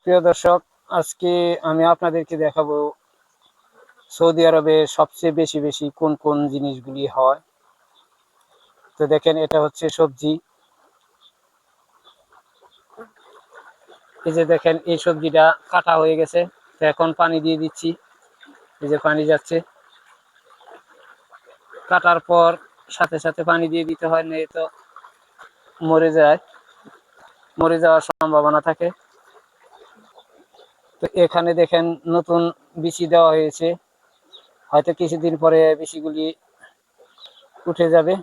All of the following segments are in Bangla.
প্রিয় দর্শক, আজকে আমি আপনাদেরকে দেখাবো সৌদি আরবে সবচেয়ে বেশি বেশি কোন কোন জিনিসগুলি হয়। তো দেখেন, এটা হচ্ছে সবজি। এই যে দেখেন, এই সবজিটা কাটা হয়ে গেছে। তো এখন পানি দিয়ে দিচ্ছি। এই যে পানি যাচ্ছে। কাটার পর সাথে সাথে পানি দিয়ে দিতে হয়, না তো মরে যায়, মরে যাওয়ার সম্ভাবনা থাকে। তো এখানে দেখেন, নতুন বিচি দেওয়া হয়েছে। হয়তো কিছুদিন পরে বিচিগুলি উঠে যাবে,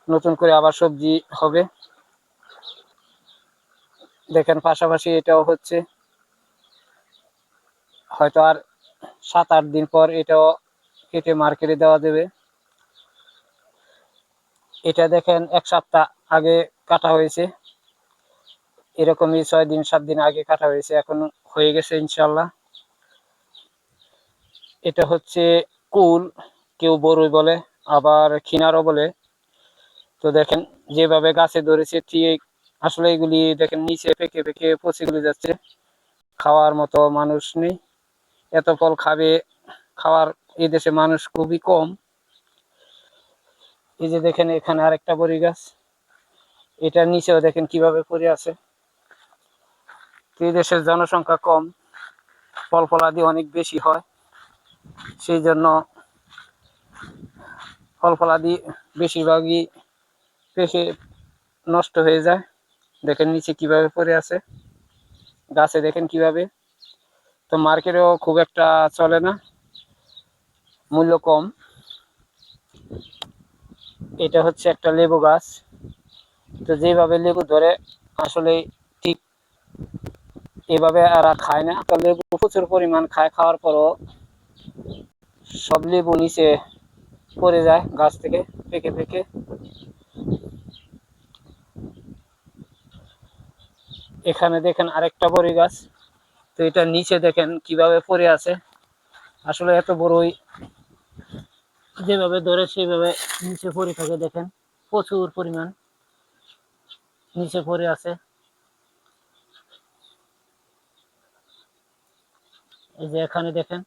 নতুন করে আবার সবজি হবে। দেখেন, পাশাপাশি এটাও হচ্ছে। হয়তো আর 7-8 দিন পর এটাও কেটে মার্কেটে দেওয়া যাবে। এটা দেখেন, 1 সপ্তাহ আগে কাটা হয়েছে। এরকমই 6 দিন 7 দিন আগে কাটা হয়েছে, এখন হয়ে গেছে ইনশাল্লাহ। এটা হচ্ছে কুল, কেউ বড়ই বলে, আবার খিনারও বলে। তো দেখেন, যেভাবে গাছে ধরেছে ঠিক আসলে এগুলি দেখেন নিচে পেকে পেকে পচে গলে যাচ্ছে। খাওয়ার মতো মানুষ নেই, এত ফল খাবে, খাওয়ার এই দেশে মানুষ খুবই কম। এই যে দেখেন, এখানে আরেকটা বড়ি গাছ, এটার নিচেও দেখেন কিভাবে পড়ে আছে। এই দেশের জনসংখ্যা কম, ফল ফলাদি অনেক বেশি হয়, সেই জন্য ফল ফলাদি বেশিরভাগই পেকে নষ্ট হয়ে যায়। দেখেন নিচে কিভাবে পড়ে আছে, গাছে দেখেন কিভাবে। তো মার্কেটেও খুব একটা চলে না, মূল্য কম। এটা হচ্ছে একটা লেবু গাছ। তো যেভাবে লেবু ধরে আসলে ঠিক এভাবে এরা খায় না। তো লেবু প্রচুর পরিমাণ খায়, খাওয়ার পরও সব লেবু নিচে পড়ে যায় গাছ থেকে পেকে পেকে। এখানে দেখেন আরেকটা বড়ি গাছ। তো এটা নিচে দেখেন কিভাবে পড়ে আছে। আসলে এত বড়ই যেভাবে ধরে সেভাবে নিচে পড়ে থাকে। দেখেন প্রচুর পরিমাণ নিচে পড়ে আছে। এই যে এখানে দেখেন